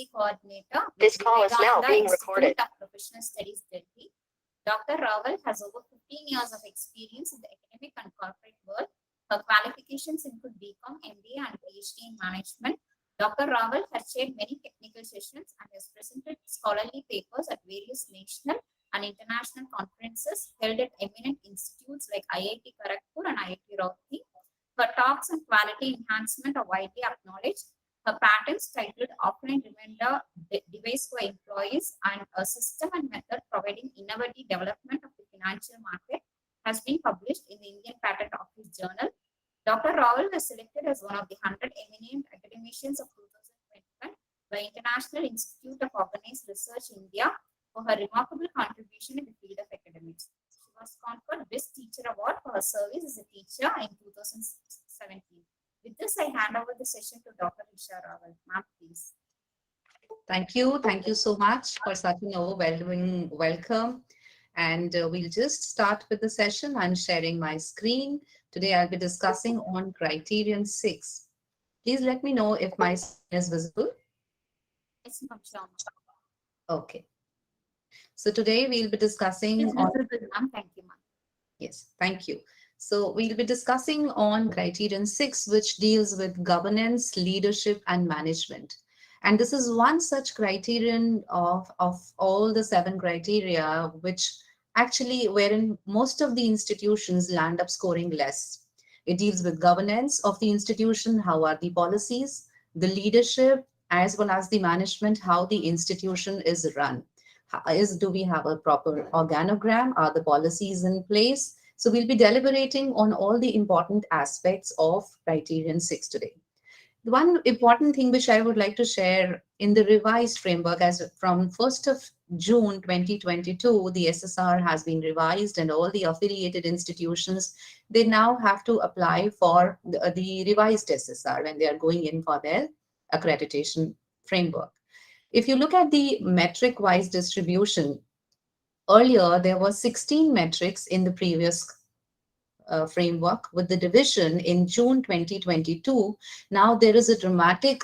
NAAC coordinator. This call is now being recorded. Institute of Professional Studies, Delhi. Dr. Rawal has over 15 years of experience in the academic and corporate world. Her qualifications include BCom, MBA, and PhD in management. Dr. Rawal has chaired many technical sessions and has presented scholarly papers at various national and international conferences held at eminent institutes like IIT Kharagpur and IIT Roorkee. Her talks on quality enhancement are widely acknowledged. Her patents titled Offline Reminder Device for Employees and a System and Method Providing Innovative Development of the Financial Market has been published in the Indian Patent Office Journal. Dr. Rawal was selected as one of the 100 eminent academicians of 2021 by International Institute of Organized Research India for her remarkable contribution in the field of academics. She was conferred Best Teacher Award for her service as a teacher in 2017. With this, I hand over the session to Dr. Isha Rawal. Ma'am, please. Thank you. Thank you so much for such an overwhelming welcome. And we'll just start with the session. I'm sharing my screen. Today, I'll be discussing on criterion 6. Please let me know if my screen is visible. Yes, ma'am. Okay. So today, we'll be discussing on... Thank you, ma'am. Yes, thank you. So we'll be discussing on criterion 6, which deals with governance, leadership, and management. And this is one such criterion of all the 7 criteria, which actually wherein most of the institutions land up scoring less. It deals with governance of the institution, how are the policies, the leadership, as well as the management, how the institution is run. Do we have a proper organogram? Are the policies in place? So we'll be deliberating on all the important aspects of criterion 6 today. The one important thing which I would like to share in the revised framework, as from 1st of June 2022, the SSR has been revised and all the affiliated institutions, they now have to apply for the revised SSR when they are going in for their accreditation framework. If you look at the metric-wise distribution, earlier, there were 16 metrics in the previous framework. With the division in June 2022, now there is a dramatic,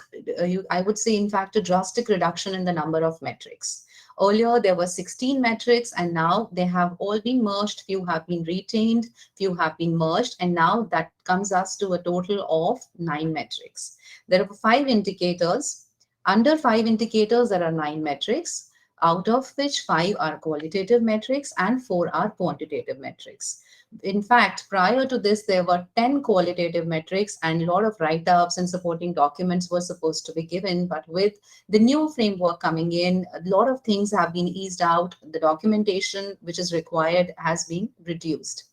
I would say, in fact, a drastic reduction in the number of metrics. Earlier, there were 16 metrics, and now they have all been merged. Few have been retained, few have been merged, and now that comes us to a total of 9 metrics. There are 5 indicators. Under 5 indicators, there are 9 metrics, out of which 5 are qualitative metrics and 4 are quantitative metrics. In fact, prior to this, there were 10 qualitative metrics and a lot of write-ups and supporting documents were supposed to be given. But with the new framework coming in, a lot of things have been eased out. The documentation which is required has been reduced.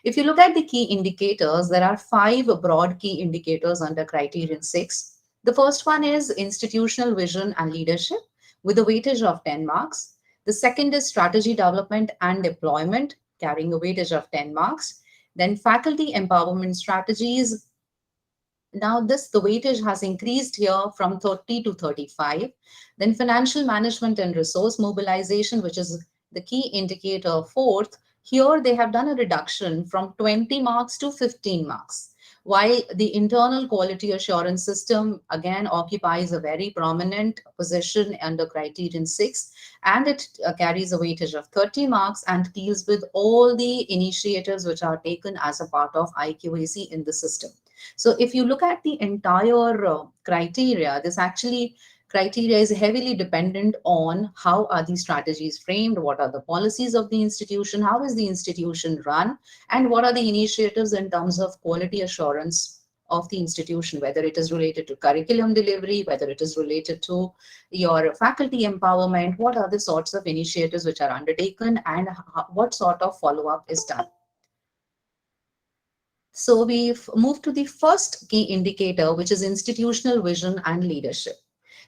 If you look at the key indicators, there are 5 broad key indicators under criterion 6. The first one is institutional vision and leadership, with a weightage of 10 marks. The second is strategy development and deployment, carrying a weightage of 10 marks. Then faculty empowerment strategies. Now the weightage has increased here from 30 to 35. Then financial management and resource mobilization, which is the key indicator 4th. Here they have done a reduction from 20 marks to 15 marks. While the internal quality assurance system, again, occupies a very prominent position under criterion 6, and it carries a weightage of 30 marks and deals with all the initiatives which are taken as a part of IQAC in the system. So if you look at the entire criteria, criteria is heavily dependent on how are these strategies framed, what are the policies of the institution, how is the institution run, and what are the initiatives in terms of quality assurance of the institution, whether it is related to curriculum delivery, whether it is related to your faculty empowerment, what are the sorts of initiatives which are undertaken, and what sort of follow-up is done. So we've moved to the first key indicator, which is institutional vision and leadership.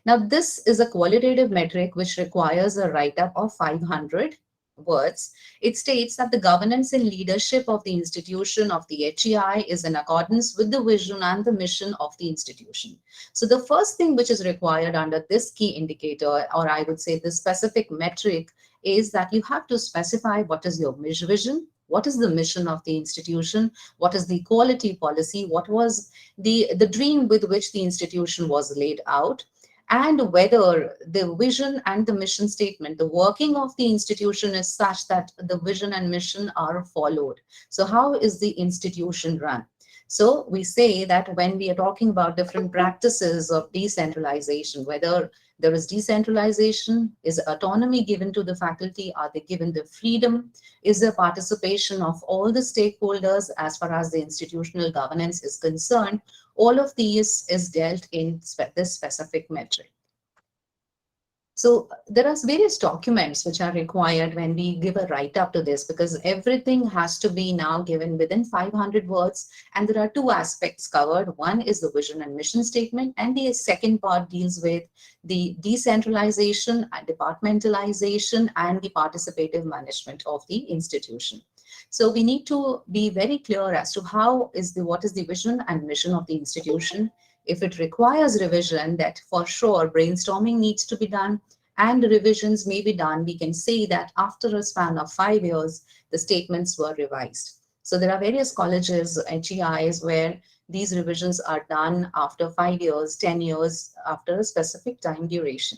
Now, this is a qualitative metric which requires a write-up of 500 words. It states that the governance and leadership of the institution of the HEI is in accordance with the vision and the mission of the institution. So the first thing which is required under this key indicator, or I would say the specific metric, is that you have to specify what is your vision, what is the mission of the institution, what is the quality policy, what was the dream with which the institution was laid out, and whether the vision and the mission statement, the working of the institution is such that the vision and mission are followed. So, how is the institution run? So, we say that when we are talking about different practices of decentralization, whether there is decentralization, is autonomy given to the faculty, are they given the freedom, is there participation of all the stakeholders as far as the institutional governance is concerned, all of these is dealt in this specific metric. So there are various documents which are required when we give a write-up to this, because everything has to be now given within 500 words. And there are two aspects covered. One is the vision and mission statement, and the second part deals with the decentralization, departmentalization, and the participative management of the institution. So we need to be very clear as to what is the vision and mission of the institution. If it requires revision, that for sure brainstorming needs to be done and revisions may be done. We can say that after a span of 5 years, the statements were revised. So there are various colleges, HEIs, where these revisions are done after 5 years, 10 years, after a specific time duration.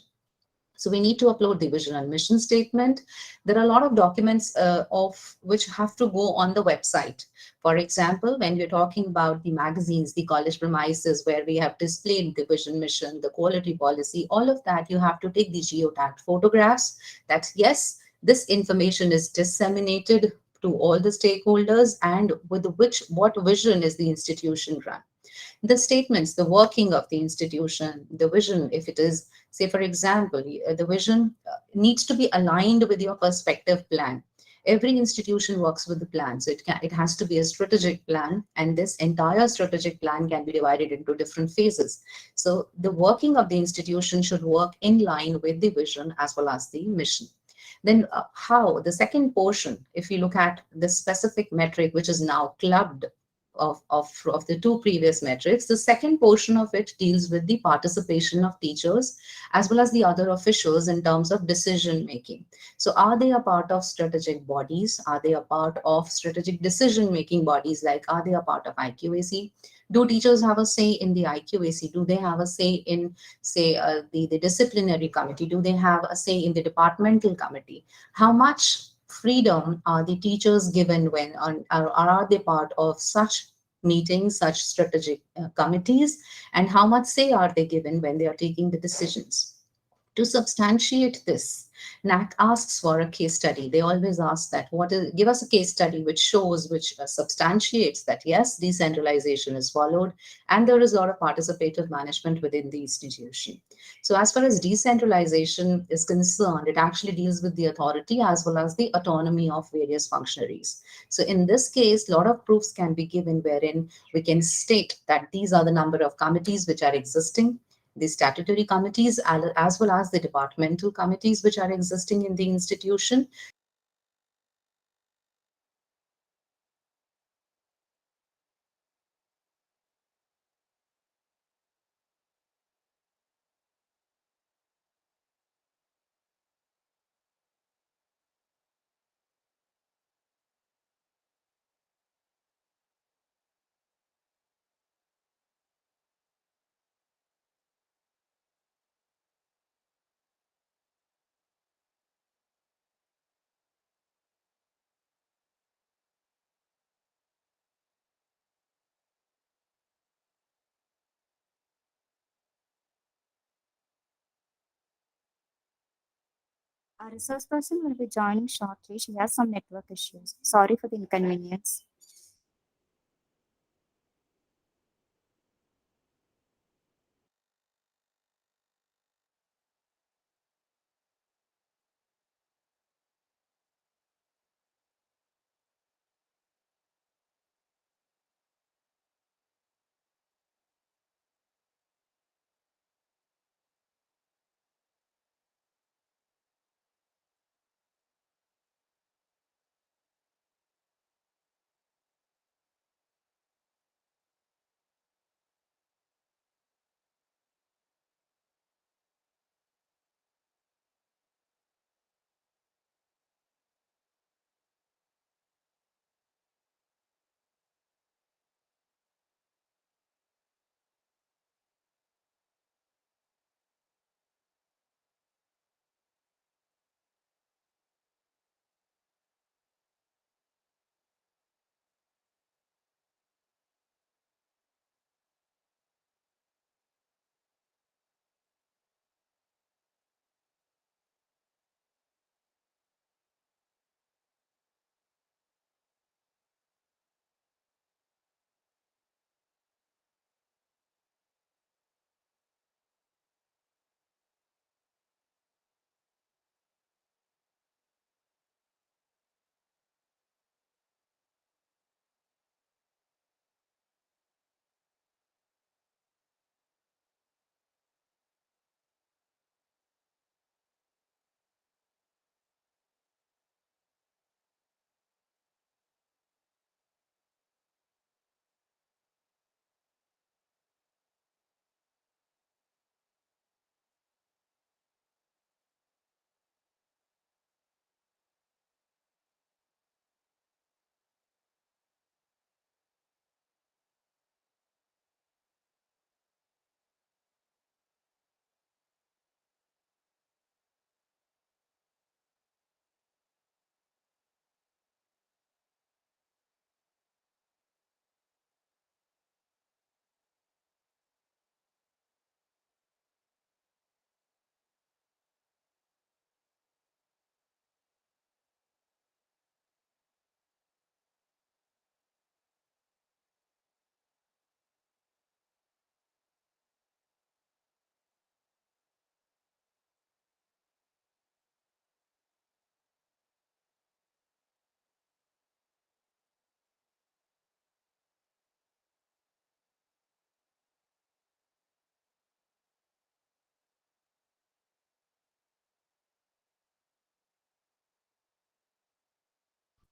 So we need to upload the vision and mission statement. There are a lot of documents of which have to go on the website. For example, when we're talking about the magazines, the college premises where we have displayed the vision, mission, the quality policy, all of that, you have to take the geotagged photographs that yes, this information is disseminated to all the stakeholders and with what vision is the institution run. The statements, the working of the institution, the vision, if it is, say, for example, the vision needs to be aligned with your perspective plan. Every institution works with the plan, so it has to be a strategic plan, and this entire strategic plan can be divided into different phases. So the working of the institution should work in line with the vision as well as the mission. Then how the second portion, if you look at the specific metric which is now clubbed of the two previous metrics, the second portion of it deals with the participation of teachers as well as the other officials in terms of decision making. So are they a part of strategic bodies? Are they a part of strategic decision making bodies? Like, are they a part of IQAC? Do teachers have a say in the IQAC? Do they have a say in, say, the disciplinary committee? Do they have a say in the departmental committee? How much freedom are the teachers given when are they part of such meetings, such strategic committees, and how much say are they given when they are taking the decisions? To substantiate this, NAAC asks for a case study. They always ask that, give us a case study which shows, which substantiates that yes, decentralization is followed and there is a lot of participative management within the institution. So as far as decentralization is concerned, it actually deals with the authority as well as the autonomy of various functionaries. So in this case, a lot of proofs can be given wherein we can state that these are the number of committees which are existing, the statutory committees, as well as the departmental committees which are existing in the institution. Our resource person will be joining shortly. She has some network issues. Sorry for the inconvenience.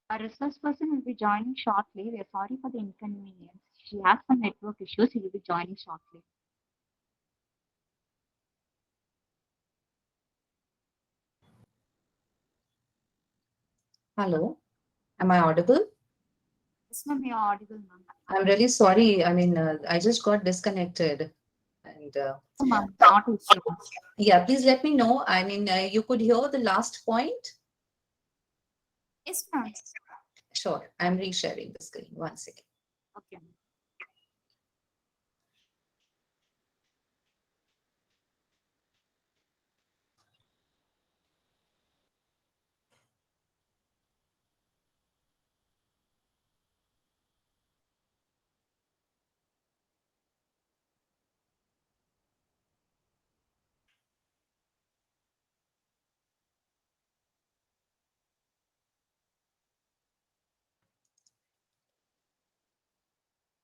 A resource person will be joining shortly. We are sorry for the inconvenience. She has some network issues. He will be joining shortly. Hello, am I audible? Yes, ma'am, you are audible, ma'am. I'm really sorry. I mean, I just got disconnected. And No, ma'am, not issue, ma'am. yeah, please let me know. I mean, you could hear the last point. Yes, ma'am. Sure, I'm resharing the screen. One second. Okay, ma'am.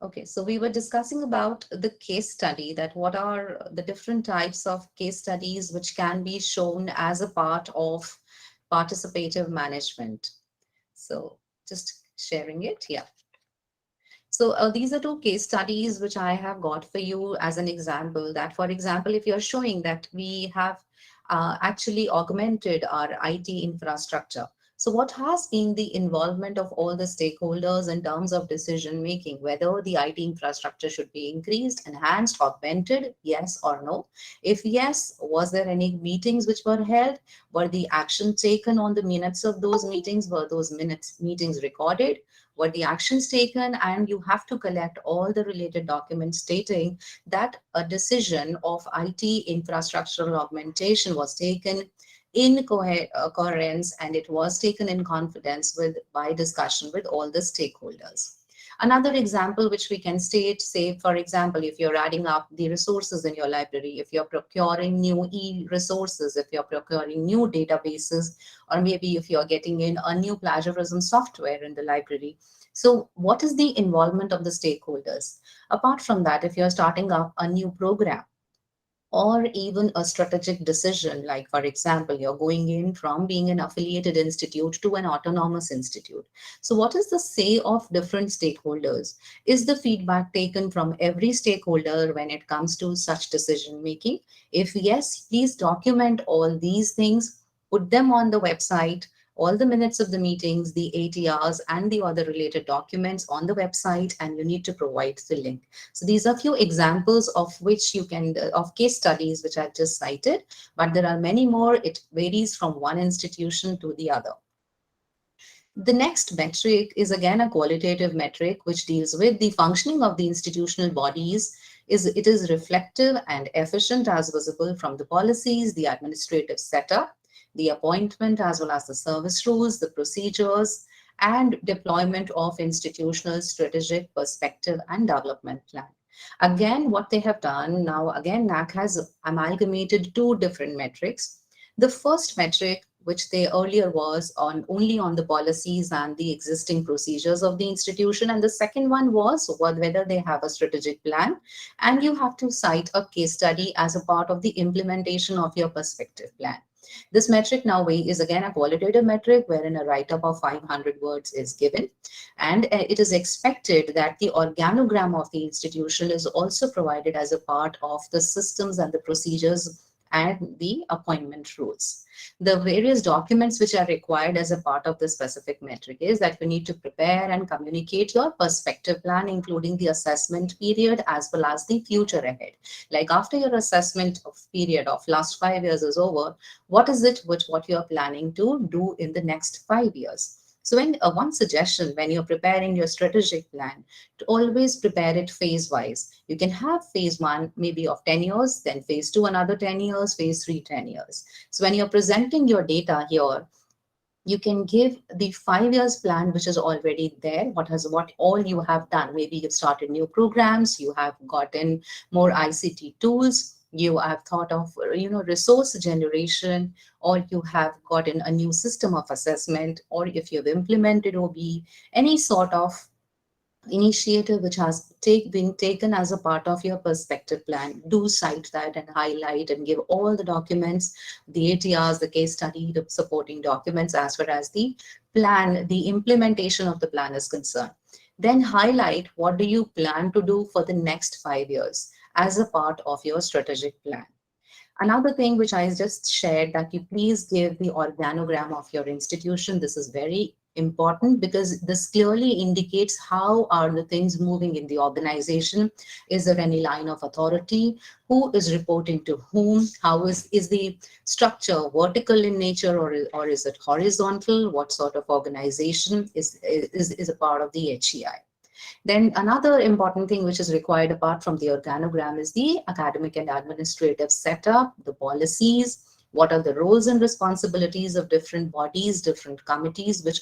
Okay, so we were discussing about the case study, that what are the different types of case studies which can be shown as a part of participative management. So just sharing it. Yeah. So these are two case studies which I have got for you as an example. That, for example, if you're showing that we have actually augmented our IT infrastructure. So, what has been the involvement of all the stakeholders in terms of decision making, whether the IT infrastructure should be increased, enhanced, augmented, yes or no? If yes, was there any meetings which were held? Were the action taken on the minutes of those meetings? Were those minutes meetings recorded? Were the actions taken? And you have to collect all the related documents stating that a decision of IT infrastructural augmentation was taken in coherence, and it was taken in confidence with by discussion with all the stakeholders. Another example which we can state, say, for example, if you're adding up the resources in your library, if you're procuring new e-resources, if you're procuring new databases, or maybe if you're getting in a new plagiarism software in the library. So, what is the involvement of the stakeholders? Apart from that, if you're starting up a new program, or even a strategic decision, like, for example, you're going in from being an affiliated institute to an autonomous institute. So, what is the say of different stakeholders? Is the feedback taken from every stakeholder when it comes to such decision making? If yes, please document all these things, put them on the website. All the minutes of the meetings, the ATRs, and the other related documents on the website, and you need to provide the link. So these are few examples of which you can of case studies which I've just cited, but there are many more. It varies from one institution to the other. The next metric is again a qualitative metric which deals with the functioning of the institutional bodies. It is reflective and efficient as visible from the policies, the administrative setup, the appointment, as well as the service rules, the procedures, and deployment of institutional strategic perspective and development plan. Again, what they have done now, again, NAAC has amalgamated two different metrics. The first metric, which they earlier was on only on the policies and the existing procedures of the institution, and the second one was whether they have a strategic plan, and you have to cite a case study as a part of the implementation of your perspective plan. This metric now is again a qualitative metric wherein a write up of 500 words is given, and it is expected that the organogram of the institution is also provided as a part of the systems and the procedures and the appointment rules. The various documents which are required as a part of the specific metric is that you need to prepare and communicate your perspective plan, including the assessment period as well as the future ahead. Like, after your assessment of period of last 5 years is over, what is it which what you are planning to do in the next 5 years? So, when one suggestion when you're preparing your strategic plan, to always prepare it phase wise. You can have phase one maybe of 10 years, then phase two another 10 years, phase three 10 years. So, when you're presenting your data here, you can give the 5 years plan which is already there, what all you have done. Maybe you've started new programs, you have gotten more ICT tools, you have thought of resource generation, or you have gotten a new system of assessment, or if you've implemented OB, any sort of initiative which has been taken as a part of your perspective plan, do cite that and highlight and give all the documents, the ATRs, the case study, the supporting documents as far as the plan, the implementation of the plan is concerned. Then highlight what do you plan to do for the next 5 years as a part of your strategic plan. Another thing which I just shared, that you please give the organogram of your institution. This is very important because this clearly indicates how are the things moving in the organization. Is there any line of authority? Who is reporting to whom? How is the structure vertical in nature, or is it horizontal? What sort of organization is a part of the HEI? Then another important thing which is required apart from the organogram is the academic and administrative setup, the policies, what are the roles and responsibilities of different bodies, different committees which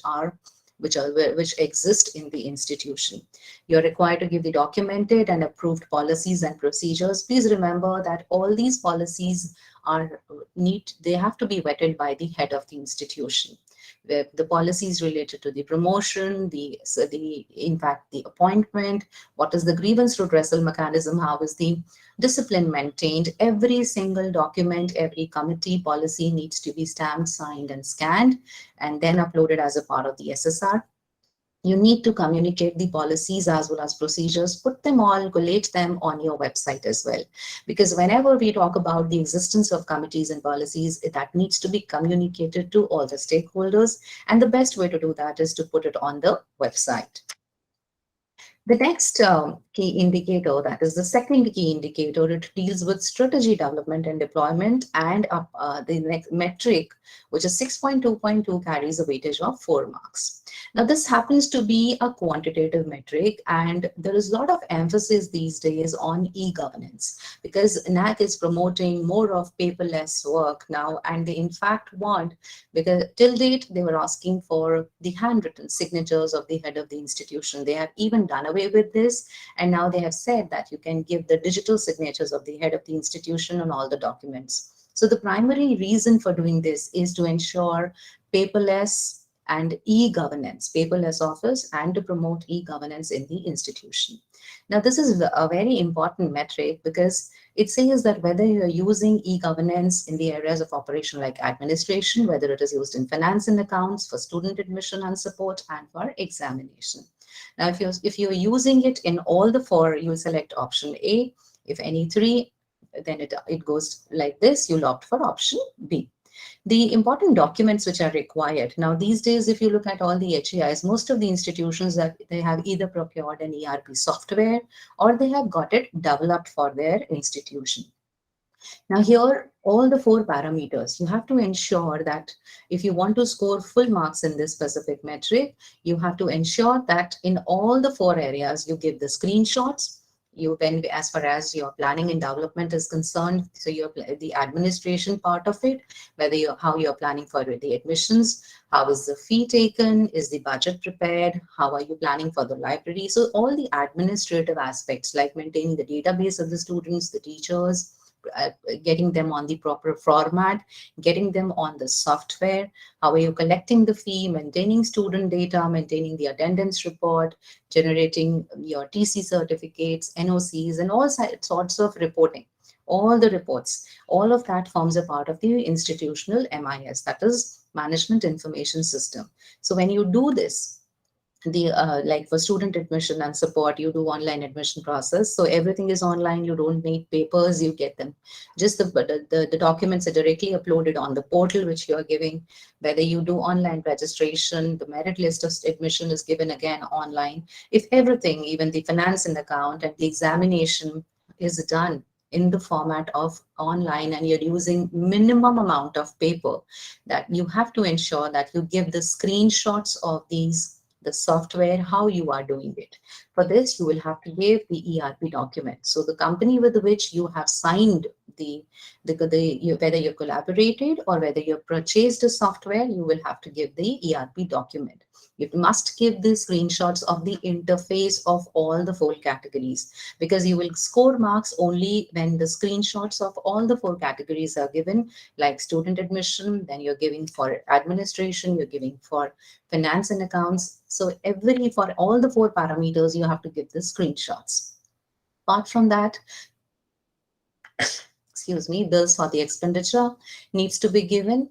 exist in the institution. You're required to give the documented and approved policies and procedures. Please remember that all these policies are they have to be vetted by the head of the institution. The policies related to the promotion, in fact, the appointment, what is the grievance redressal mechanism, how is the discipline maintained. Every single document, every committee policy needs to be stamped, signed, and scanned, and then uploaded as a part of the SSR. You need to communicate the policies as well as procedures, put them all, collate them on your website as well. Because whenever we talk about the existence of committees and policies, that needs to be communicated to all the stakeholders. And the best way to do that is to put it on the website. The next key indicator, that is the second key indicator, it deals with strategy development and deployment, and the next metric, which is 6.2.2, carries a weightage of 4 marks. Now, this happens to be a quantitative metric, and there is a lot of emphasis these days on e-governance because NAAC is promoting more of paperless work now, and they in fact want, because till date they were asking for the handwritten signatures of the head of the institution. They have even done away with this, and now they have said that you can give the digital signatures of the head of the institution on all the documents. So the primary reason for doing this is to ensure paperless and e-governance, paperless office, and to promote e-governance in the institution. Now, this is a very important metric because it says that whether you're using e-governance in the areas of operation like administration, whether it is used in finance and accounts, for student admission and support, and for examination. Now, if you're using it in all the four, you'll select option A. If any three, then it goes like this. You'll opt for option B. The important documents which are required. Now, these days, if you look at all the HEIs, most of the institutions that they have either procured an ERP software or they have got it developed for their institution. Now, here, all the four parameters, you have to ensure that if you want to score full marks in this specific metric, you have to ensure that in all the four areas, you give the screenshots. When as far as your planning and development is concerned, so the administration part of it, how you're planning for the admissions, how is the fee taken, is the budget prepared, how are you planning for the library. So all the administrative aspects like maintaining the database of the students, the teachers, getting them on the proper format, getting them on the software, how are you collecting the fee, maintaining student data, maintaining the attendance report, generating your TC certificates, NOCs, and all sorts of reporting. All the reports, all of that forms a part of the institutional MIS, that is Management Information System. So when you do this, like for student admission and support, you do online admission process, so everything is online. You don't need papers, you get them, just the documents are directly uploaded on the portal which you are giving. Whether you do online registration, the merit list of admission is given again online. If everything, even the finance and account and the examination, is done in the format of online, and you're using minimum amount of paper, that you have to ensure that you give the screenshots of the software, how you are doing it. For this, you will have to give the ERP document. So the company with which you have signed whether you collaborated or whether you purchased a software, you will have to give the ERP document. You must give the screenshots of the interface of all the four categories, because you will score marks only when the screenshots of all the four categories are given, like student admission, then you're giving for administration, you're giving for finance and accounts. So for all the four parameters, you you have to give the screenshots. Apart from that, excuse me, bills for the expenditure needs to be given.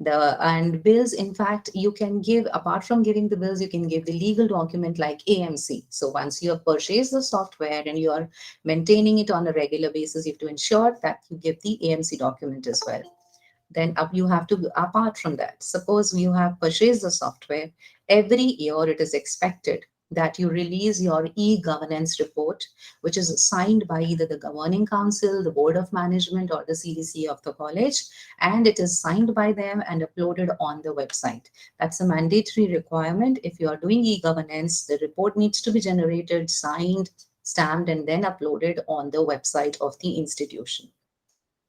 And bills, in fact, you can give, apart from giving the bills, you can give the legal document like AMC. So once you have purchased the software and you are maintaining it on a regular basis, you have to ensure that you give the AMC document as well. Then you have to, apart from that, suppose you have purchased the software, every year it is expected that you release your e-governance report, which is signed by either the governing council, the board of management, or the CDC of the college, and it is signed by them and uploaded on the website. That's a mandatory requirement. If you are doing e-governance, the report needs to be generated, signed, stamped, and then uploaded on the website of the institution.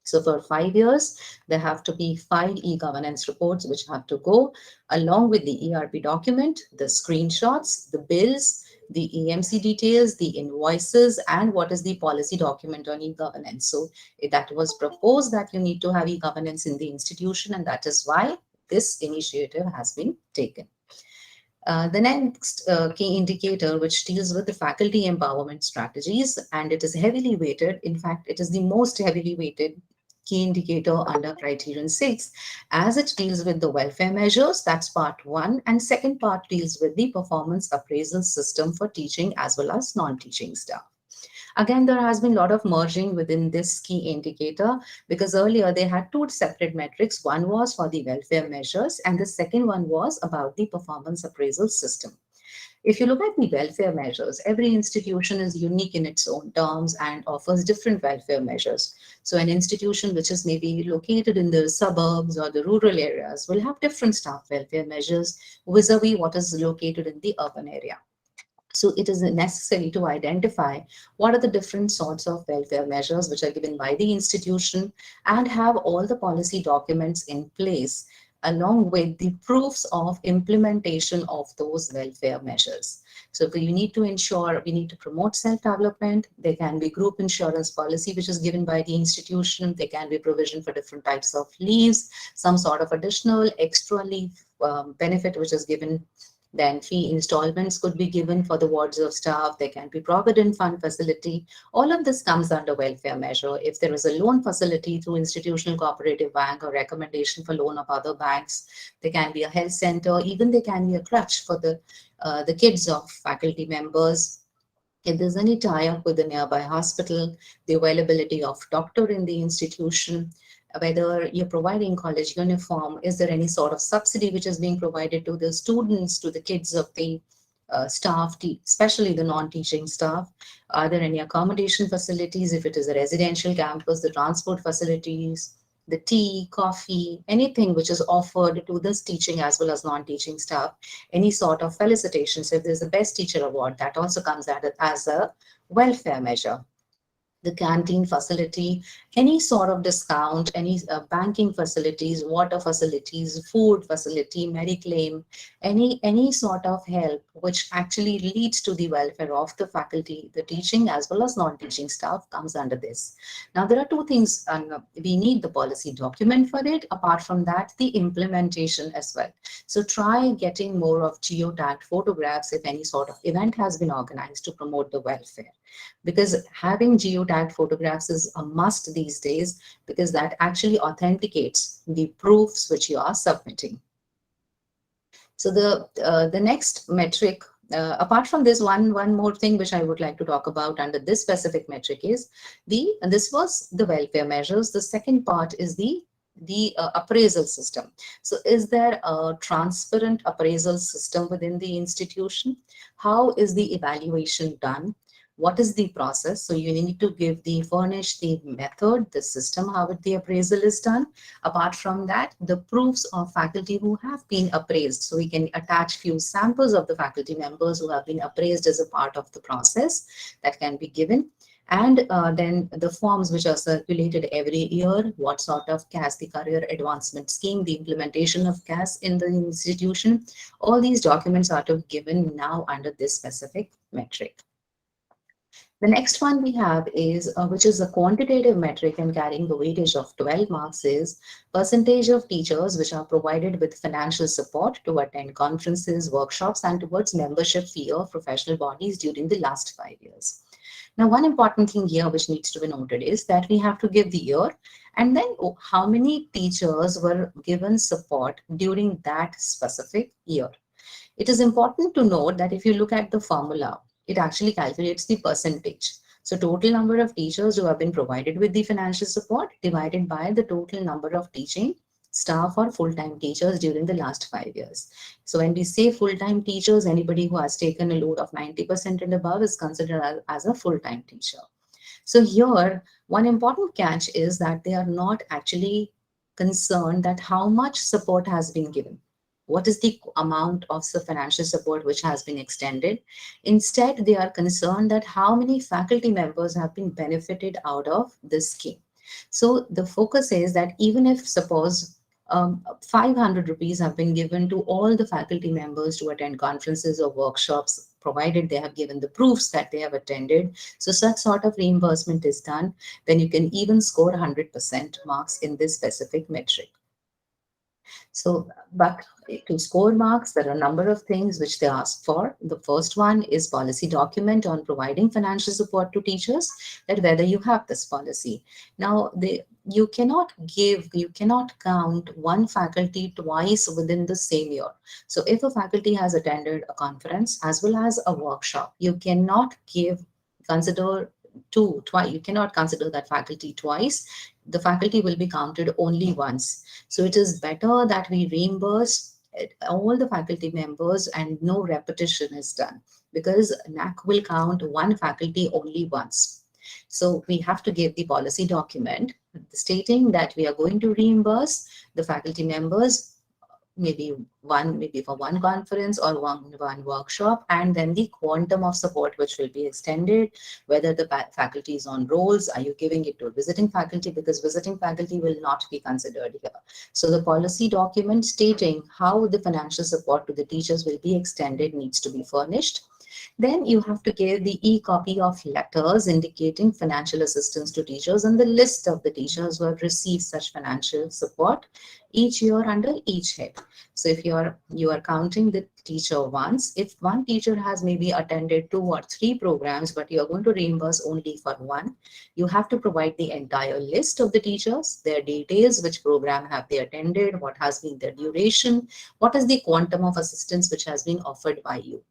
So for 5 years, there have to be 5 e-governance reports which have to go along with the ERP document, the screenshots, the bills, the EMC details, the invoices, and what is the policy document on e-governance. So that was proposed that you need to have e-governance in the institution, and that is why this initiative has been taken. The next key indicator, which deals with the faculty empowerment strategies, and it is heavily weighted. In fact, it is the most heavily weighted key indicator under criterion 6, as it deals with the welfare measures. That's part 1. And second part deals with the performance appraisal system for teaching as well as non-teaching staff. Again, there has been a lot of merging within this key indicator, because earlier they had 2 separate metrics. One was for the welfare measures, and the second one was about the performance appraisal system. If you look at the welfare measures, every institution is unique in its own terms and offers different welfare measures. So an institution which is maybe located in the suburbs or the rural areas will have different staff welfare measures vis-a-vis what is located in the urban area. So it is necessary to identify what are the different sorts of welfare measures which are given by the institution, and have all the policy documents in place along with the proofs of implementation of those welfare measures. So you need to ensure, we need to promote self-development. There can be group insurance policy which is given by the institution. There can be provision for different types of leaves, some sort of additional extra leave benefit which is given. Then fee installments could be given for the wards of staff. There can be provident fund facility. All of this comes under welfare measure. If there is a loan facility through institutional cooperative bank or recommendation for loan of other banks, there can be a health center. Even there can be a crutch for the kids of faculty members. If there's any tie-up with the nearby hospital, the availability of doctor in the institution, whether you're providing college uniform, is there any sort of subsidy which is being provided to the students, to the kids of the staff, especially the non-teaching staff? Are there any accommodation facilities? If it is a residential campus, the transport facilities, the tea, coffee, anything which is offered to this teaching as well as non-teaching staff, any sort of felicitations. If there's a best teacher award, that also comes at it as a welfare measure. The canteen facility, any sort of discount, any banking facilities, water facilities, food facility, Mediclaim, any sort of help which actually leads to the welfare of the faculty, the teaching as well as non-teaching staff, comes under this. Now, there are 2 things, and we need the policy document for it. Apart from that, the implementation as well. So try getting more of geotagged photographs if any sort of event has been organized to promote the welfare, because having geotagged photographs is a must these days, because that actually authenticates the proofs which you are submitting. So the next metric, apart from this, one more thing which I would like to talk about under this specific metric is this was the welfare measures. The second part is the appraisal system. So is there a transparent appraisal system within the institution? How is the evaluation done? What is the process? So you need to furnish the method, the system, how the appraisal is done. Apart from that, the proofs of faculty who have been appraised. So we can attach few samples of the faculty members who have been appraised as a part of the process that can be given. And then the forms which are circulated every year, what sort of CAS, the career advancement scheme, the implementation of CAS in the institution, all these documents are to be given now under this specific metric. The next one we have is, which is a quantitative metric and carrying the weightage of 12 marks, is percentage of teachers which are provided with financial support to attend conferences, workshops, and towards membership fee of professional bodies during the last 5 years. Now, one important thing here which needs to be noted is that we have to give the year and then how many teachers were given support during that specific year. It is important to note that if you look at the formula, it actually calculates the percentage. So total number of teachers who have been provided with the financial support divided by the total number of teaching staff or full-time teachers during the last 5 years. So when we say full-time teachers, anybody who has taken a load of 90% and above is considered as a full-time teacher. So here, one important catch is that they are not actually concerned that how much support has been given. What is the amount of the financial support which has been extended? Instead, they are concerned that how many faculty members have been benefited out of this scheme. So the focus is that even if suppose 500 rupees have been given to all the faculty members to attend conferences or workshops, provided they have given the proofs that they have attended. So such sort of reimbursement is done, then you can even score 100% marks in this specific metric. So, but to score marks, there are a number of things which they ask for. The first one is policy document on providing financial support to teachers, that whether you have this policy. Now, you cannot count one faculty twice within the same year. So if a faculty has attended a conference as well as a workshop, you cannot consider twice. You cannot consider that faculty twice. The faculty will be counted only once. So it is better that we reimburse all the faculty members and no repetition is done, because NAAC will count one faculty only once. So we have to give the policy document stating that we are going to reimburse the faculty members maybe for one conference or one workshop, and then the quantum of support which will be extended, whether the faculty is on rolls, are you giving it to visiting faculty, because visiting faculty will not be considered here. So the policy document stating how the financial support to the teachers will be extended needs to be furnished. Then you have to give the e-copy of letters indicating financial assistance to teachers and the list of the teachers who have received such financial support each year under each head. So if you are counting the teacher once, if one teacher has maybe attended 2 or 3 programs, but you are going to reimburse only for one, you have to provide the entire list of the teachers, their details, which program have they attended, what has been their duration, what is the quantum of assistance which has been offered by you.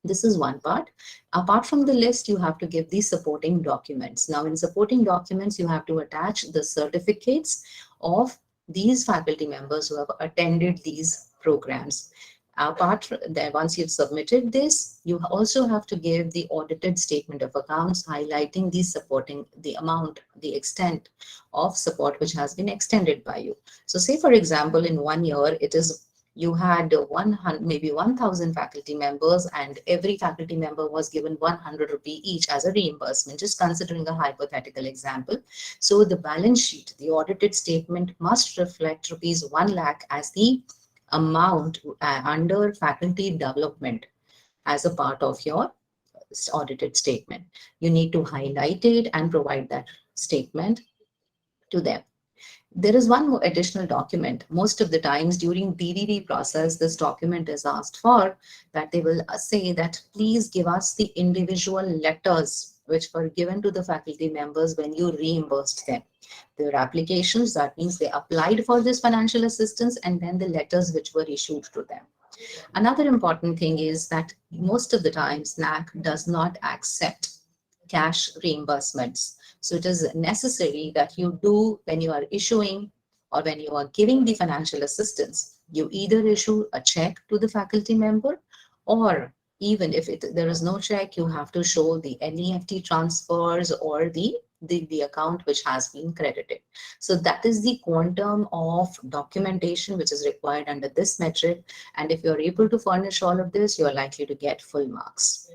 This is one part. Apart from the list, you have to give the supporting documents. Now, in supporting documents, you have to attach the certificates of these faculty members who have attended these programs. Apart from that, once you've submitted this, you also have to give the audited statement of accounts highlighting the amount, the extent of support which has been extended by you. So say, for example, in 1 year, you had 1,000 faculty members, and every faculty member was given 100 rupee each as a reimbursement, just considering a hypothetical example. So the balance sheet, the audited statement, must reflect rupees 1 lakh as the amount under faculty development as a part of your audited statement. You need to highlight it and provide that statement to them. There is one more additional document. Most of the times during BDD process, this document is asked for, that they will say that please give us the individual letters which were given to the faculty members when you reimbursed them. Their applications, that means they applied for this financial assistance, and then the letters which were issued to them. Another important thing is that most of the times NAAC does not accept cash reimbursements. So it is necessary that you do, when you are issuing or when you are giving the financial assistance, you either issue a check to the faculty member, or even if there is no check, you have to show the NEFT transfers or the account which has been credited. So that is the quantum of documentation which is required under this metric. And if you're able to furnish all of this, you're likely to get full marks.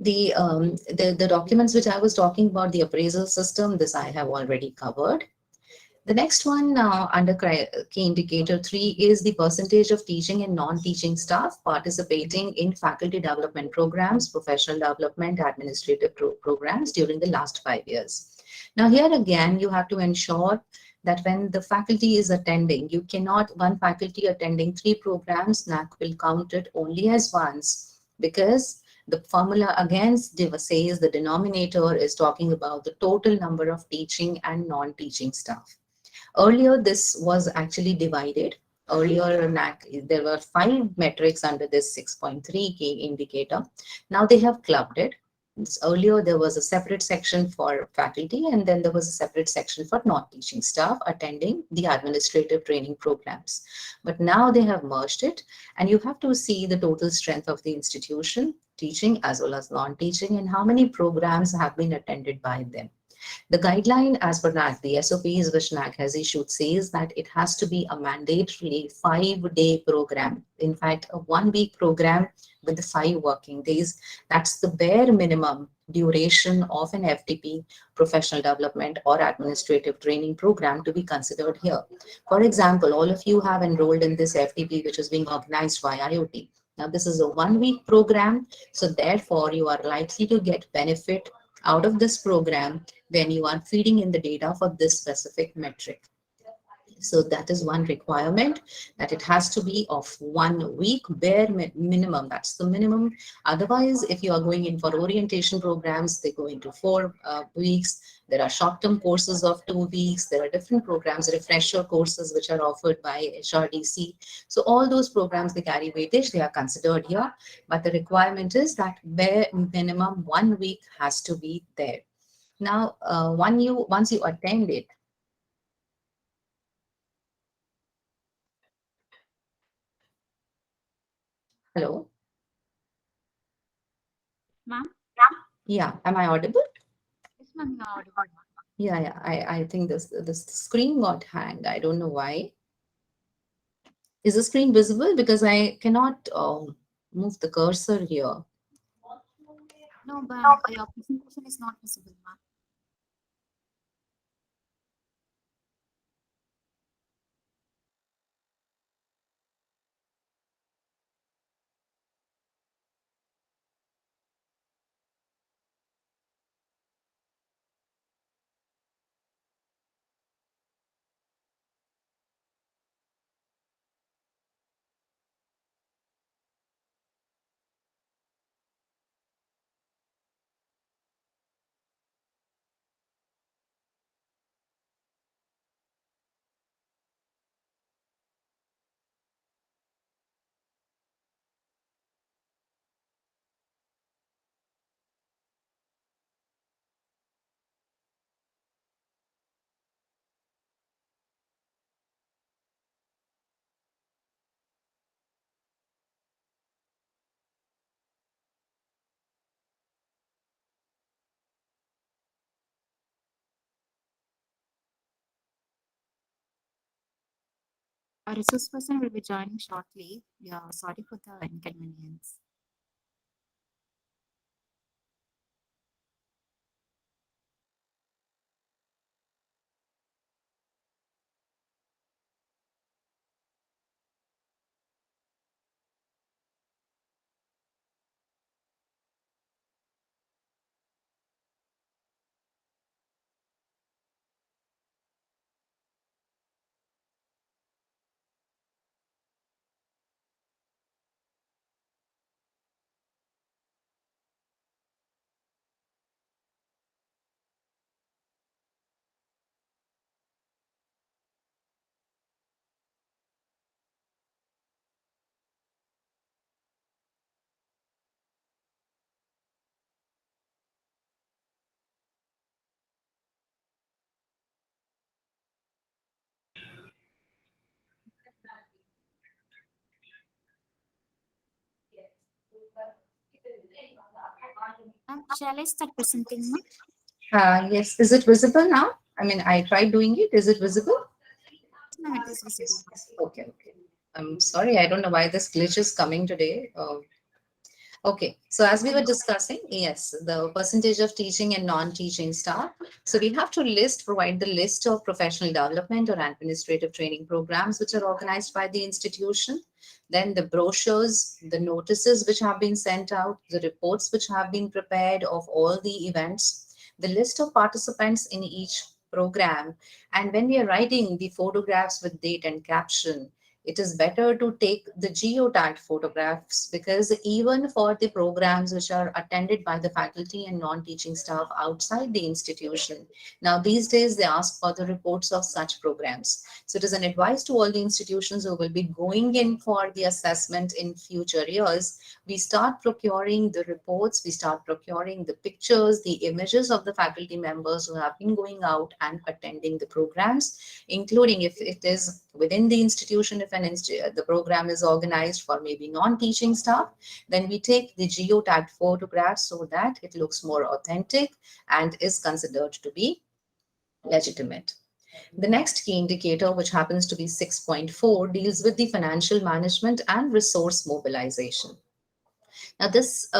The documents which I was talking about, the appraisal system, this I have already covered. The next one under key indicator 3 is the percentage of teaching and non-teaching staff participating in faculty development programs, professional development, administrative programs during the last 5 years. Now, here again, you have to ensure that when the faculty is attending, you cannot, one faculty attending 3 programs, NAAC will count it only as once, because the formula again says the denominator is talking about the total number of teaching and non-teaching staff. Earlier, this was actually divided. Earlier, there were 5 metrics under this 6.3 key indicator. Now they have clubbed it. Earlier, there was a separate section for faculty, and then there was a separate section for non-teaching staff attending the administrative training programs. But now they have merged it, and you have to see the total strength of the institution, teaching as well as non-teaching, and how many programs have been attended by them. The guideline as per NAAC, the SOPs which NAAC has issued says that it has to be a mandatory 5-day program. In fact, a 1-week program with the 5 working days. That's the bare minimum duration of an FDP, professional development or administrative training program, to be considered here. For example, all of you have enrolled in this FDP which is being organized by IoT. Now, this is a 1-week program, so therefore you are likely to get benefit out of this program when you are feeding in the data for this specific metric. So that is one requirement, that it has to be of 1 week bare minimum. That's the minimum. Otherwise, if you are going in for orientation programs, they go into 4 weeks. There are short-term courses of 2 weeks. There are different programs, refresher courses, which are offered by HRDC. So all those programs, they carry weightage. They are considered here. But the requirement is that bare minimum 1 week has to be there. Now, once you attend it, hello, Ma'am? yeah, am I audible? Yes, ma'am, you're audible, ma'am. Yeah, I think this screen got hanged. I don't know why. Is the screen visible? Because I cannot move the cursor here. No, but your presentation is not visible, ma'am. A resource person will be joining shortly. Yeah, sorry for the inconvenience. Shall I start presenting, ma'am? Yes, is it visible now? I mean, I tried doing it. Is it visible? Yes, ma'am, it is visible, ma'am. Okay, okay. I'm sorry, I don't know why this glitch is coming today. Okay, so as we were discussing, yes, the percentage of teaching and non-teaching staff. So we have to provide the list of professional development or administrative training programs which are organized by the institution. Then the brochures, the notices which have been sent out, the reports which have been prepared of all the events, the list of participants in each program. And when we are writing the photographs with date and caption, it is better to take the geotagged photographs, because even for the programs which are attended by the faculty and non-teaching staff outside the institution, now these days they ask for the reports of such programs. So it is an advice to all the institutions who will be going in for the assessment in future years. We start procuring the reports, we start procuring the pictures, the images of the faculty members who have been going out and attending the programs, including if it is within the institution, if the program is organized for maybe non-teaching staff, then we take the geotagged photographs so that it looks more authentic and is considered to be legitimate. The next key indicator, which happens to be 6.4, deals with the financial management and resource mobilization. Now, this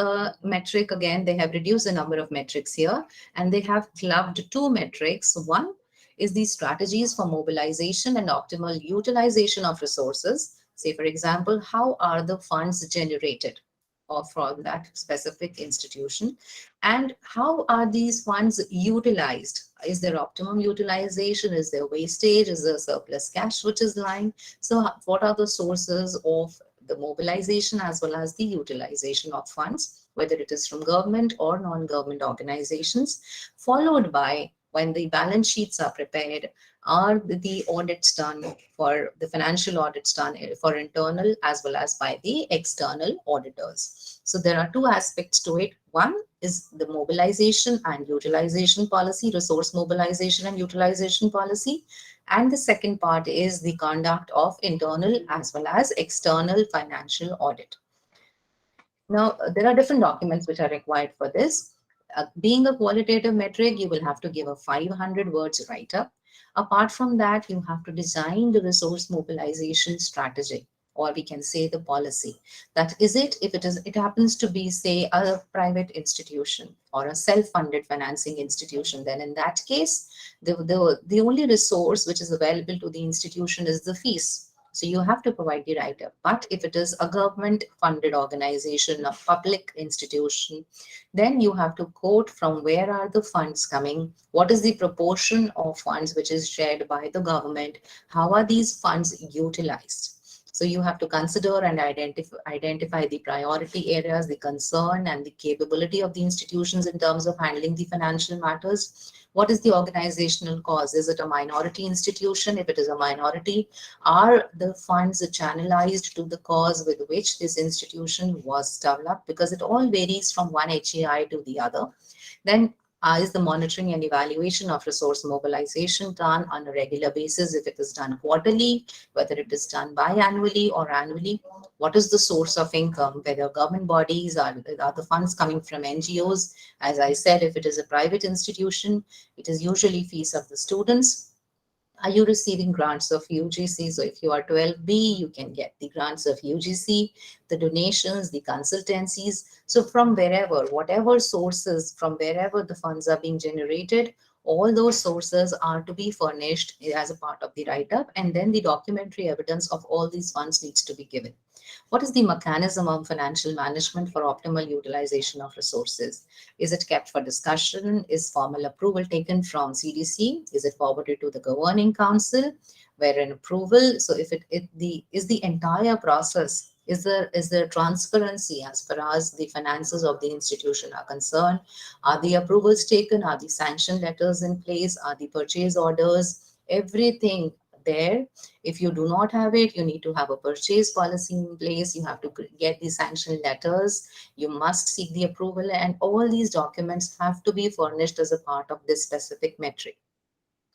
metric, again, they have reduced the number of metrics here, and they have clubbed two metrics. One is the strategies for mobilization and optimal utilization of resources. Say, for example, how are the funds generated or from that specific institution, and how are these funds utilized? Is there optimum utilization? Is there wastage? Is there surplus cash which is lying? So what are the sources of the mobilization as well as the utilization of funds, whether it is from government or non-government organizations, followed by, when the balance sheets are prepared, are the audits done, for the financial audits done for internal as well as by the external auditors. So there are two aspects to it. One is the mobilization and utilization policy, resource mobilization and utilization policy. And the second part is the conduct of internal as well as external financial audit. Now, there are different documents which are required for this. Being a qualitative metric, you will have to give a 500 words write-up. Apart from that, you have to design the resource mobilization strategy, or we can say the policy. That is it. If it happens to be, say, a private institution or a self-funded financing institution, then in that case, the only resource which is available to the institution is the fees. So you have to provide the write-up. But if it is a government-funded organization, a public institution, then you have to quote from where are the funds coming, what is the proportion of funds which is shared by the government, how are these funds utilized. So you have to consider and identify the priority areas, the concern and the capability of the institutions in terms of handling the financial matters. What is the organizational cause? Is it a minority institution? If it is a minority, are the funds channelized to the cause with which this institution was developed? Because it all varies from one HAI to the other. Then is the monitoring and evaluation of resource mobilization done on a regular basis? If it is done quarterly, whether it is done biannually or annually, what is the source of income? Whether government bodies are the funds coming from NGOs? As I said, if it is a private institution, it is usually fees of the students. Are you receiving grants of UGC? So if you are 12B, you can get the grants of UGC, the donations, the consultancies. So from wherever, whatever sources, from wherever the funds are being generated, all those sources are to be furnished as a part of the write-up, and then the documentary evidence of all these funds needs to be given. What is the mechanism of financial management for optimal utilization of resources? Is it kept for discussion? Is formal approval taken from CDC? Is it forwarded to the governing council? Where an approval, so if the entire process, is there transparency as far as the finances of the institution are concerned? Are the approvals taken? Are the sanction letters in place? Are the purchase orders? Everything there. If you do not have it, you need to have a purchase policy in place. You have to get the sanction letters. You must seek the approval, and all these documents have to be furnished as a part of this specific metric.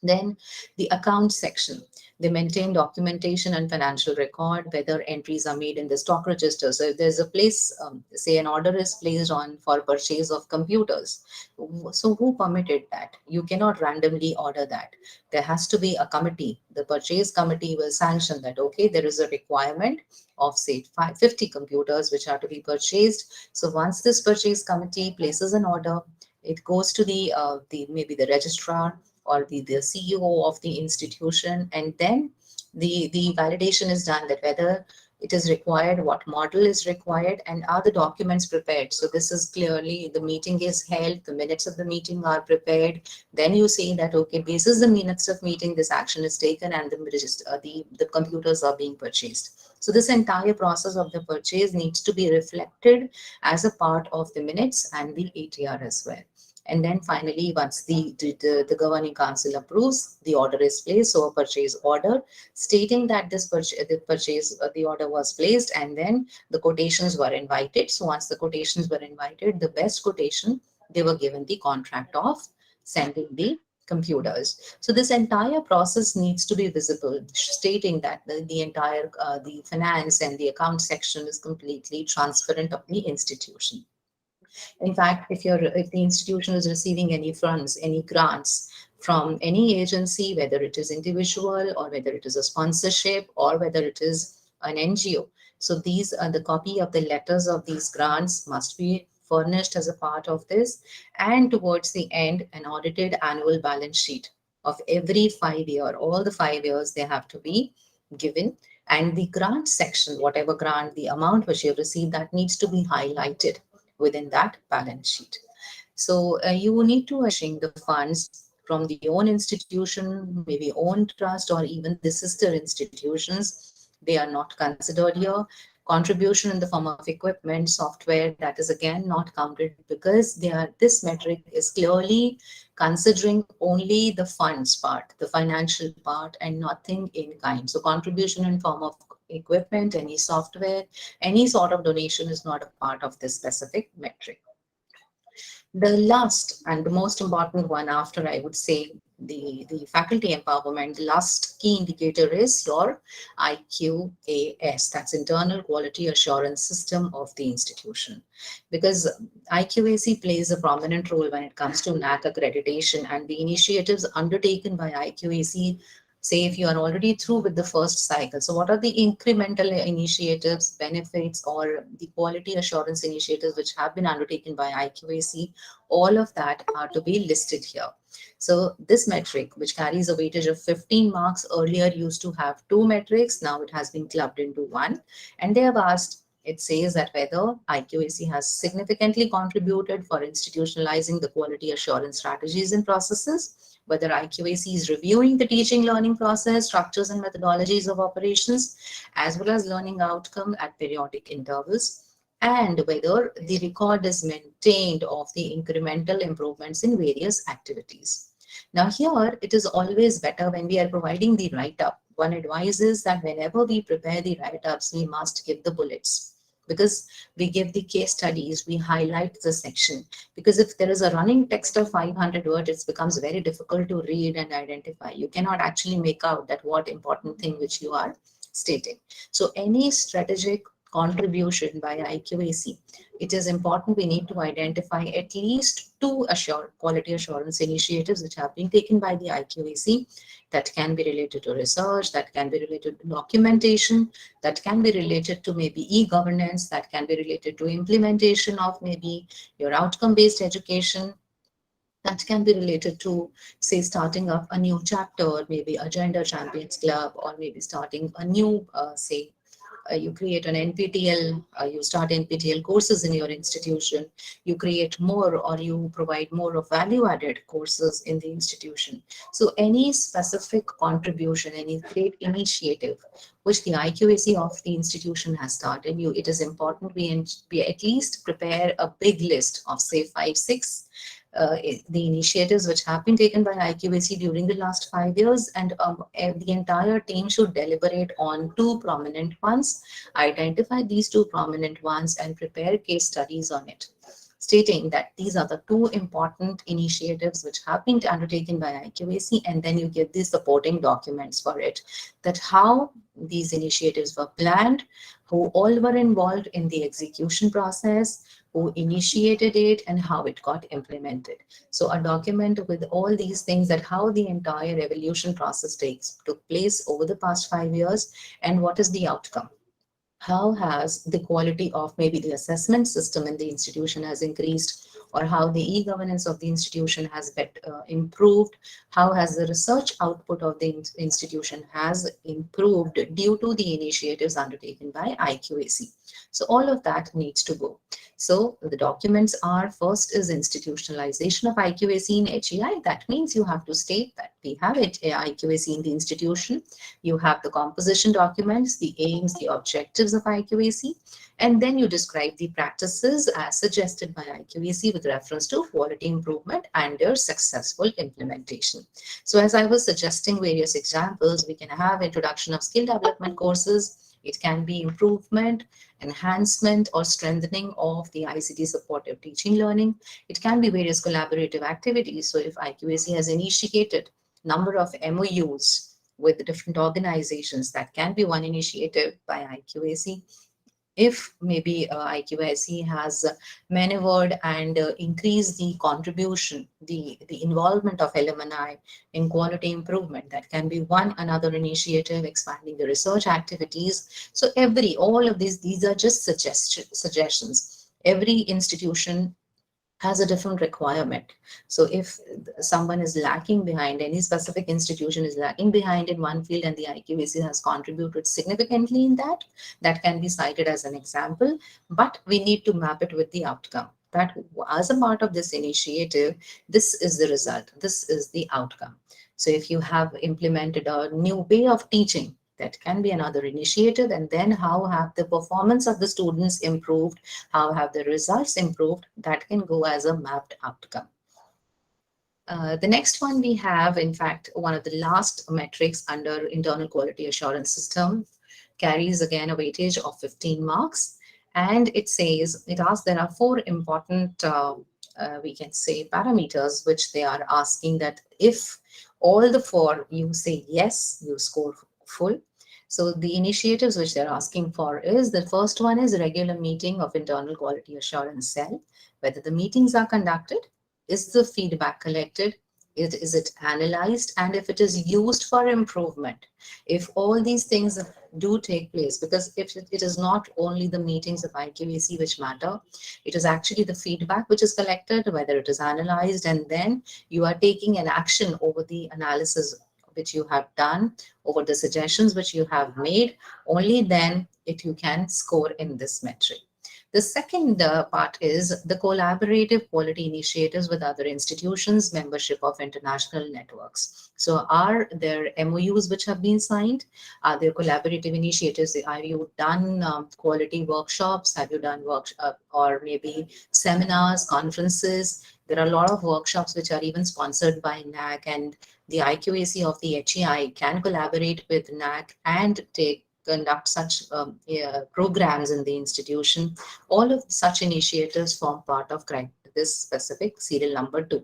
Then the account section. They maintain documentation and financial record, whether entries are made in the stock register. So if there's a place, say an order is placed on for purchase of computers. So who permitted that? You cannot randomly order that. There has to be a committee. The purchase committee will sanction that, okay, there is a requirement of say 50 computers which are to be purchased. So once this purchase committee places an order, it goes to the maybe the registrar or the CEO of the institution, and then the validation is done that whether it is required, what model is required, and are the documents prepared. So this is clearly the meeting is held, the minutes of the meeting are prepared. Then you say that okay, basis the minutes of meeting, this action is taken, and the computers are being purchased. So this entire process of the purchase needs to be reflected as a part of the minutes and the ATR as well. And then finally, once the governing council approves, the order is placed. So a purchase order stating that the order was placed, and then the quotations were invited. So once the quotations were invited, the best quotation, they were given the contract of sending the computers. So this entire process needs to be visible, stating that the entire the finance and the account section is completely transparent of the institution. In fact, if the institution is receiving any funds, any grants from any agency, whether it is individual or whether it is a sponsorship or whether it is an NGO, so these are the copy of the letters of these grants must be furnished as a part of this, and towards the end, an audited annual balance sheet of every 5 year, all the 5 years they have to be given, and the grant section, whatever grant, the amount which you have received, that needs to be highlighted within that balance sheet. So you need to the funds from the own institution, maybe own trust, or even the sister institutions. They are not considered here. Contribution in the form of equipment, software, that is again not counted because this metric is clearly considering only the funds part, the financial part, and nothing in kind. So contribution in form of equipment, any software, any sort of donation is not a part of this specific metric. The last and the most important one after, I would say, the faculty empowerment, the last key indicator is your IQAS, that's Internal Quality Assurance System of the institution. Because IQAC plays a prominent role when it comes to NAAC accreditation, and the initiatives undertaken by IQAC, say if you are already through with the first cycle, so what are the incremental initiatives, benefits, or the quality assurance initiatives which have been undertaken by IQAC, all of that are to be listed here. So this metric, which carries a weightage of 15 marks, earlier used to have two metrics, now it has been clubbed into one, and they have asked, it says that whether IQAC has significantly contributed for institutionalizing the quality assurance strategies and processes, whether IQAC is reviewing the teaching learning process, structures and methodologies of operations, as well as learning outcome at periodic intervals, and whether the record is maintained of the incremental improvements in various activities. Now here, it is always better when we are providing the write-up. One advises that whenever we prepare the write-ups, we must give the bullets, because we give the case studies, we highlight the section. Because if there is a running text of 500 words, it becomes very difficult to read and identify. You cannot actually make out that what important thing which you are stating. So any strategic contribution by IQAC, it is important we need to identify at least two quality assurance initiatives which have been taken by the IQAC, that can be related to research, that can be related to documentation, that can be related to maybe e-governance, that can be related to implementation of maybe your outcome-based education, that can be related to, say, starting up a new chapter, maybe a gender champions club, or maybe starting a new, you create an NPTEL, you start NPTEL courses in your institution, you create more or you provide more of value-added courses in the institution. So any specific contribution, any great initiative which the IQAC of the institution has started, it is important we at least prepare a big list of, say, 5, 6 the initiatives which have been taken by IQAC during the last 5 years, and the entire team should deliberate on two prominent ones, identify these two prominent ones, and prepare case studies on it. stating that these are the two important initiatives which have been undertaken by IQAC, and then you give the supporting documents for it, that how these initiatives were planned, who all were involved in the execution process, who initiated it, and how it got implemented. So a document with all these things, that how the entire evolution process took place over the past 5 years, and what is the outcome. How has the quality of maybe the assessment system in the institution has increased, or how the e-governance of the institution has improved, how has the research output of the institution has improved due to the initiatives undertaken by IQAC. So all of that needs to go. So the documents are, first is institutionalization of IQAC in HEI. That means you have to state that we have IQAC in the institution. You have the composition documents, the aims, the objectives of IQAC, and then you describe the practices as suggested by IQAC with reference to quality improvement and their successful implementation. So as I was suggesting various examples, we can have introduction of skill development courses. It can be improvement, enhancement, or strengthening of the ICT supportive teaching learning. It can be various collaborative activities. So if IQAC has initiated number of MOUs with different organizations, that can be one initiative by IQAC. If maybe IQAC has maneuvered and increased the contribution, the involvement of alumni in quality improvement, that can be one another initiative, expanding the research activities. So all of these are just suggestions. Every institution has a different requirement. So if someone is lacking behind, any specific institution is lacking behind in one field, and the IQAC has contributed significantly in that, that can be cited as an example, but we need to map it with the outcome. That as a part of this initiative, this is the result, this is the outcome. So if you have implemented a new way of teaching, that can be another initiative. And then how have the performance of the students improved? How have the results improved? That can go as a mapped outcome. The next one we have, in fact, one of the last metrics under internal quality assurance system, carries again a weightage of 15 marks. And it says, it asks, there are four important, we can say, parameters which they are asking, that if all the four you say yes, you score full. So the initiatives which they're asking for is, the first one is regular meeting of internal quality assurance cell, whether the meetings are conducted, is the feedback collected, is it analyzed, and if it is used for improvement. If all these things do take place, because if it is not only the meetings of IQAC which matter, it is actually the feedback which is collected, whether it is analyzed, and then you are taking an action over the analysis which you have done, over the suggestions which you have made, only then you can score in this metric. The second part is the collaborative quality initiatives with other institutions, membership of international networks. So are there MOUs which have been signed? Are there collaborative initiatives? Have you done quality workshops? Have you done or maybe seminars, conferences? There are a lot of workshops which are even sponsored by NAAC, and the IQAC of the HEI can collaborate with NAAC and conduct such programs in the institution. All of such initiatives form part of this specific serial number 2.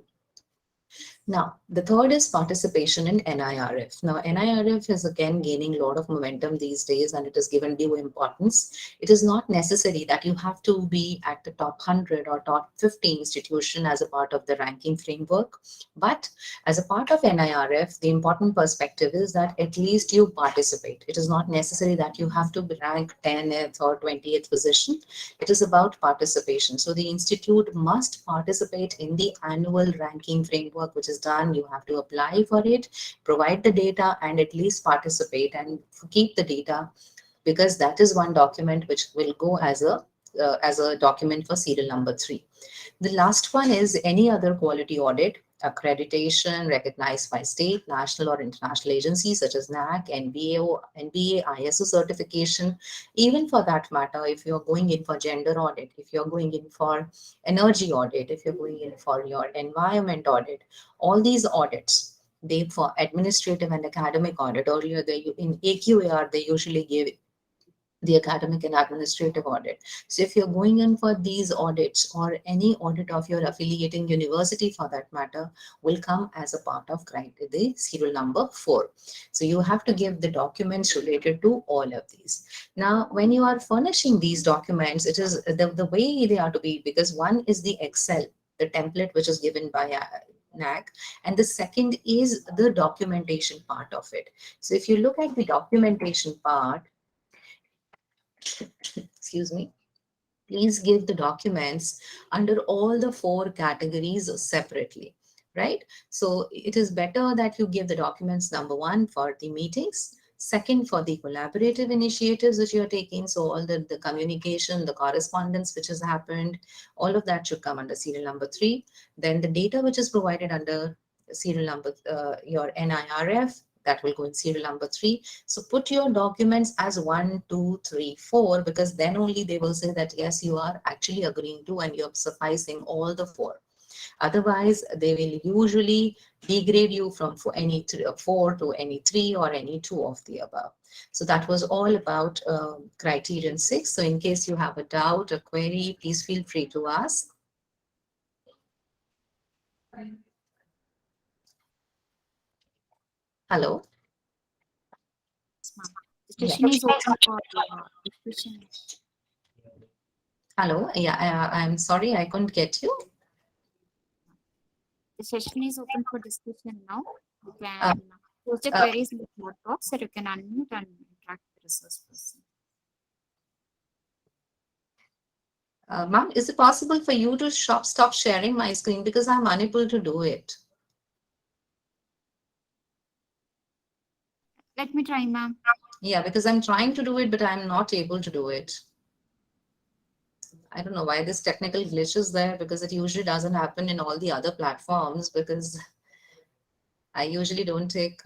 Now, the third is participation in NIRF. Now, NIRF is again gaining a lot of momentum these days, and it is given due importance. It is not necessary that you have to be at the top 100 or top 50 institution as a part of the ranking framework. But as a part of NIRF, the important perspective is that at least you participate. It is not necessary that you have to rank 10th or 20th position. It is about participation. So the institute must participate in the annual ranking framework, which is done. You have to apply for it, provide the data, and at least participate and keep the data, because that is one document which will go as a document for serial number 3. The last one is any other quality audit, accreditation recognized by state, national, or international agencies such as NAAC, NBA, ISO certification. Even for that matter, if you're going in for gender audit, if you're going in for energy audit, if you're going in for your environment audit, all these audits, they for administrative and academic audit, earlier in AQAR, they usually gave the academic and administrative audit. So if you're going in for these audits, or any audit of your affiliating university for that matter, will come as a part of the serial number 4. So you have to give the documents related to all of these. Now, when you are furnishing these documents, it is the way they are to be, because one is the Excel, the template which is given by NAAC, and the second is the documentation part of it. So if you look at the documentation part, excuse me, please give the documents under all the 4 categories separately, right? So it is better that you give the documents, number one, for the meetings, second, for the collaborative initiatives which you are taking. So all the communication, the correspondence which has happened, all of that should come under serial number 3. Then the data which is provided under serial number, your NIRF, that will go in serial number 3. So put your documents as 1, 2, 3, 4, because then only they will say that yes, you are actually agreeing to and you're sufficing all the 4. Otherwise, they will usually degrade you from for any 4 to any 3 or any 2 of the above. So that was all about criterion 6. So in case you have a doubt, a query, please feel free to ask. Hello. Yes, ma'am. The Yeah. session is open for discussion. Hello. Yeah. I'm sorry, I couldn't get you. The session is open for discussion now. You Uh, can post the uh, queries in the chat box, or you can unmute and interact with the resource person. Ma'am, is it possible for you to stop sharing my screen, because I'm unable to do it? Let me try, ma'am. Yeah, because I'm trying to do it, but I'm not able to do it. I don't know why this technical glitch is there, because it usually doesn't happen in all the other platforms, because I usually don't take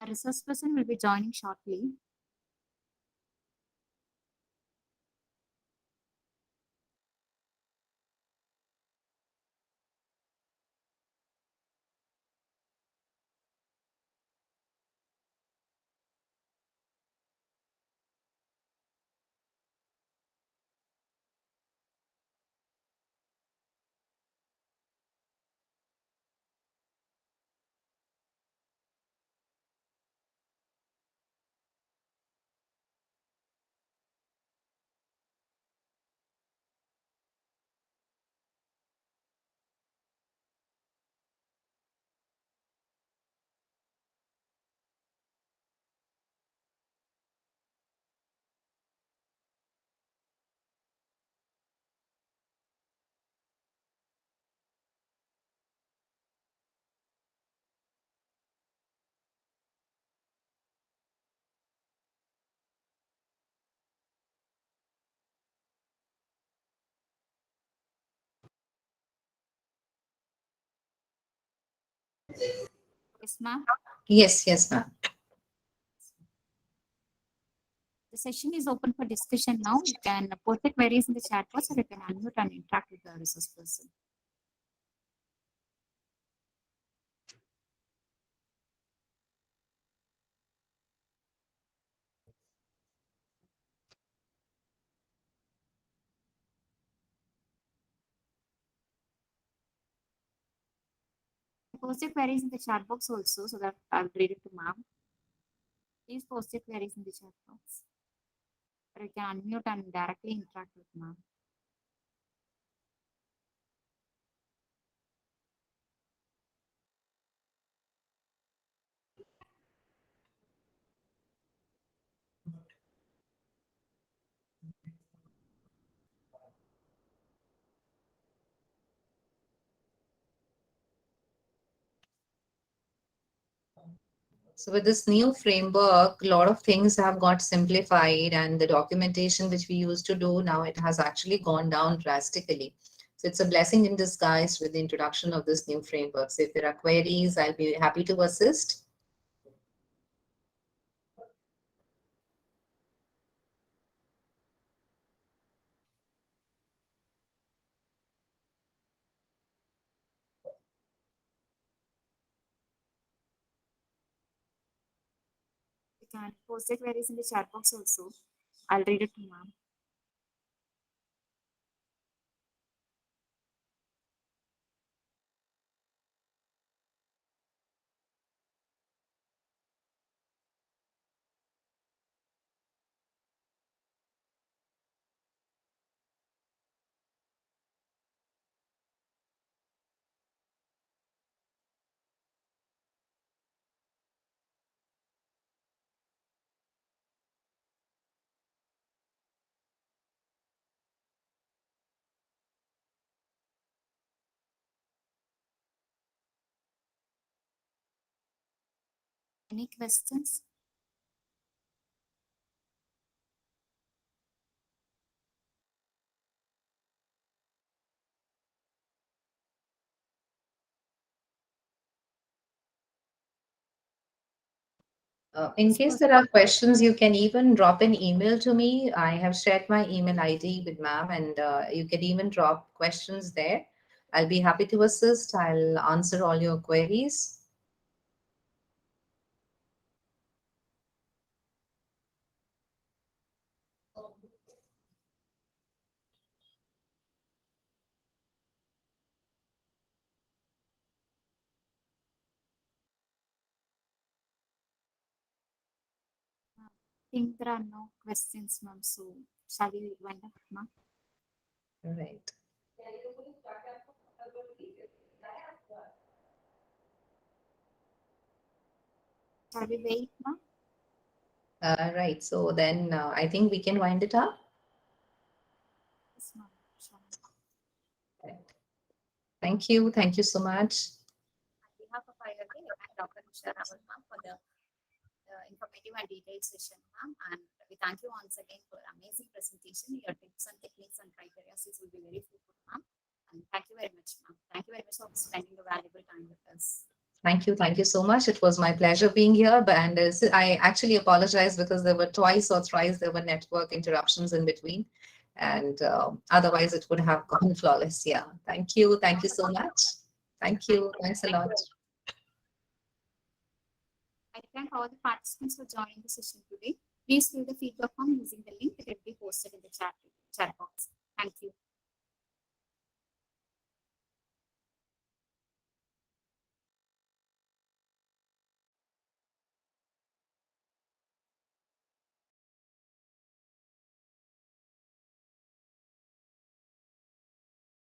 A resource person will be joining shortly. Yes, ma'am. yes, yes, ma'am. The session is open for discussion now. You can post the queries in the chat box, or you can unmute and interact with the resource person. Post the queries in the chat box also, so that I'll read it to ma'am. Please post your queries in the chat box, or you can unmute and directly interact with ma'am. So with this new framework, a lot of things have got simplified, and the documentation which we used to do now, it has actually gone down drastically. So it's a blessing in disguise with the introduction of this new framework. So if there are queries, I'll be happy to assist. You can post the queries in the chat box also. I'll read it to ma'am. Any questions? In case there are questions, you can even drop an email to me. I have shared my email ID with ma'am, and you can even drop questions there. I'll be happy to assist. I'll answer all your queries. I think there are no questions, ma'am. So shall we wind up, ma'am? All right. Shall we wait, ma'am? Right. So then I think we can wind it up. Yes, ma'am. Shall we? Right. Thank you. Thank you so much. On behalf of IRK, I thank Dr. Nisha Rawal ma'am for the informative and detailed session, ma'am. And we thank you once again for amazing presentation. Your tips and techniques and criteria will be very fruitful, ma'am. And thank you very much, ma'am. Thank you very much for spending the valuable time with us. Thank you. Thank you so much. It was my pleasure being here. And I actually apologize because there were twice or thrice there were network interruptions in between. And otherwise, it would have gone flawless. Yeah. Thank you. Thank you so much. Thank you. Thanks a lot. I thank all the participants for joining the session today. Please fill the feedback form using the link that will be posted in the chat box. Thank you.